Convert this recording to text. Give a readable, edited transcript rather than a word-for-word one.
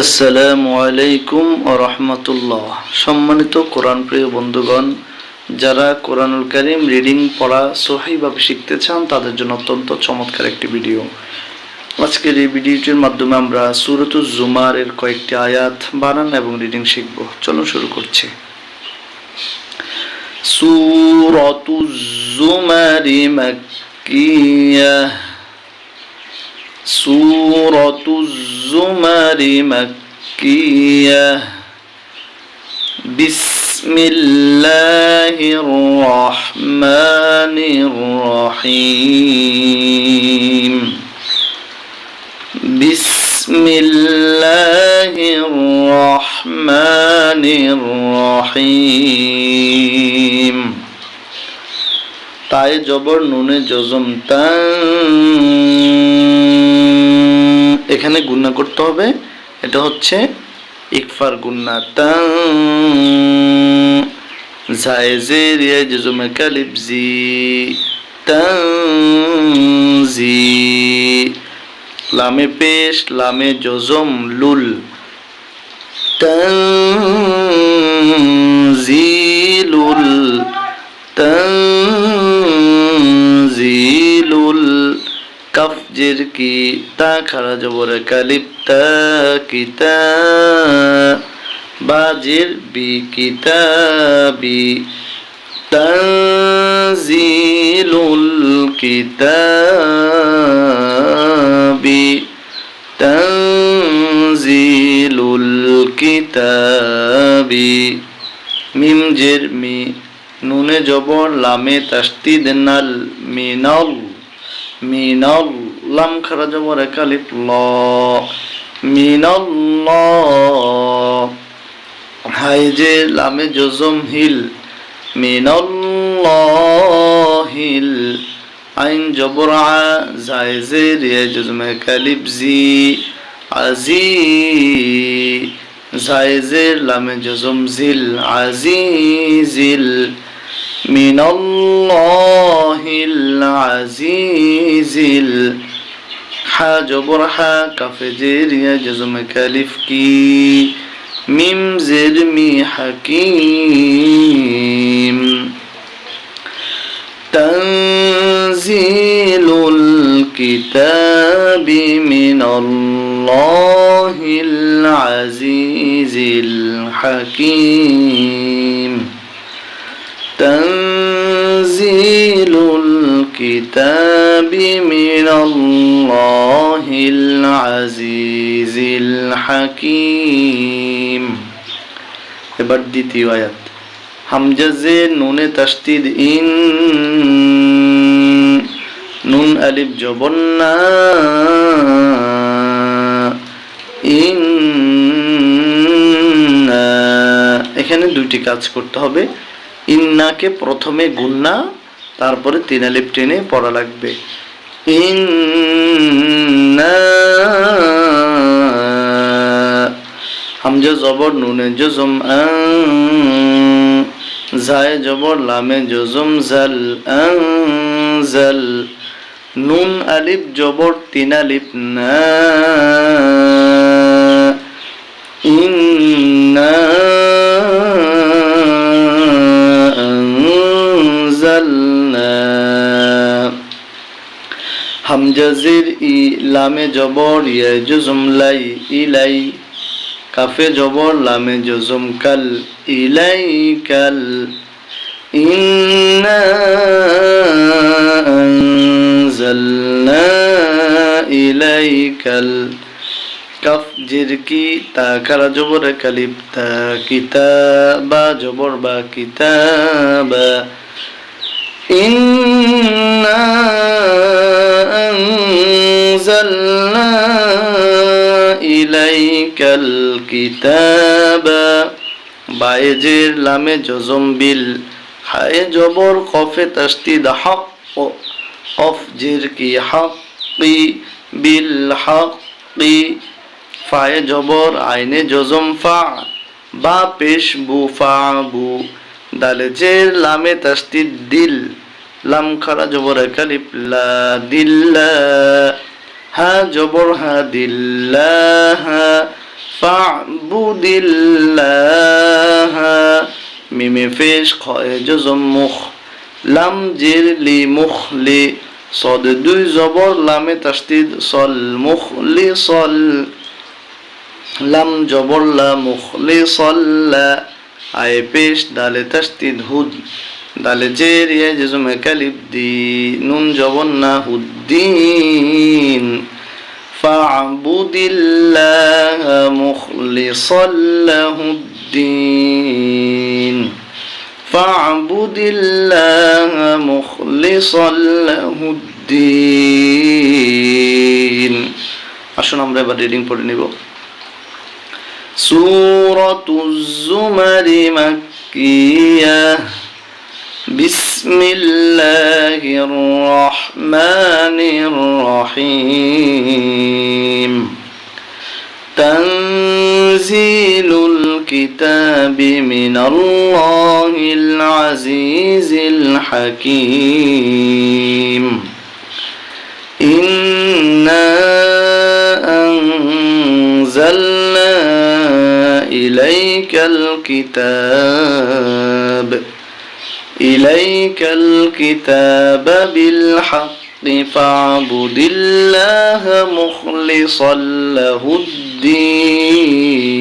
আসসালামু আলাইকুম ওয়া রাহমাতুল্লাহ। সম্মানিত কোরআন প্রিয় বন্ধুগণ, যারা কোরআনুল কারীম রিডিং পড়া সহিভাবে শিখতে চান তাদের জন্য অত্যন্ত চমৎকার একটি ভিডিও। আজকের এই ভিডিওটির মাধ্যমে আমরা সূরাতুজ জুমারের কয়েকটি আয়াত বানান এবং রিডিং শিখব। চলুন শুরু করছি। সূরাতুজ জুমারি মাক্কিয়াহ। সূরাতুজ জুমারি মাক্কিয়াহ। বিসমিল্লাহির রহমানির রহিম। বিসমিল্লাহির রহমানির রহিম। তায়ে জবর নুনে জজম এখানে গুণনা করতে হবে। এটা হচ্ছে ইকফার গুণনা। জায়েজের ইয়া জজমে কালিব জি তানজি। লামে পেশ লামে জজম লুল তানজিলুল তানজিলুল। কাফ জের কি তা খারা জবর কালিব তা কিতা। বা জের বি কিতাবি। তানজিলুল কিতাবি তানজিলুল কিতাবি। মিম জের মি নুনে জবর লামে তাসদীদ নাল মিনাল। মিনাল লাম খারা জবর কালিব ল মিনাল্লাহ। হাই যে লামে জজম হিল মিনাল্লাহিল। আইন জবর আ জায়েজের ইয়া জজমে কালিব জি আজি। জায়েজের লামে জজম জিল আজিজিল। মিনাল্লাহিল আজিজিল। হা জবর হা কাফে জের ইয়া জজমে কালিফ কি। মিম জের মি হাকিম। তানজিলুল কিতাবি মিনাল্লাহিল আজিজিল হাকিম। তানজিলুল কিতাবি মিনাল্লাহিল আজিজিল হাকিম। এবার দ্বিতীয় আয়াত। হামজা জে নুনে তাসদীদ ইন নুন আলিফ জবর না ইন। এখানে দুইটি কাজ করতে হবে। ইন্নাকে প্রথমে গুন্না তারপরে তিন আলিফ টেনে পড়া লাগবে। ইন্না হামজা জবর নুনে জজম জায়ে জবর লামে জজম জাল আনজাল। নুন আলিফ জবর তিন আলিফ না ইন্না আনজালনা। হামজা জের ই লামে জবর ইয়া জজম লাই ইলাই। কাফে জবর লামে জজম কাল ইলাইকাল। ইন্না আনজালনা ইলাইকাল। কাফ জের কি তা খারা জবর কালিব তা কিতাবা জবর বা কিতাবা। ইন্না আনজালনা ইলাইকাল কিতাবা। বায়ে জের লামে জজম বিল। হায়ে জবর কফে তাসদীদ হক। কফ জের কি হকি বিল হকি। ফায়ে জবর আইনে জজম ফা বা পেশ বু ফা বু। দালে জের লামে তাসদীদ দিল লাম খারা জবর কালিফ লা দিল্লা। হা জবর হা দিল্লাহা। ফা'বুদিল্লাহা মিমে পেশ খয়ে জজম মুখ লাম জির লি মুখলি সদ দুই জবর লামে তাসদিদ সল মুখলি সল লাম জবর লা মুখলি সল্লা আয়ে পেশ দালে তাসদিদ হুদ দালে জের ইয়া জজম কালিব দি নুন জবর না হুদ্দিন ফা'বুদিল্লাহা মুখলিসাল লাহুদ্দিন ফা'বুদিল্লাহা মুখলিসাল লাহুদ্দিন। আসুন আমরা এবার রিডিং পড়ে নিব। সূরাতুজ জুমারি মাক্কিয়াহ বিসমিল্লাহির রহমানির রহিম তানজিলুল কিতাবি মিনাল্লাহিল আজিজিল হাকীম ইন্না আনজালনা ইলাইকাল কিতাব بالحق فاعبد الله مخلصا له الدين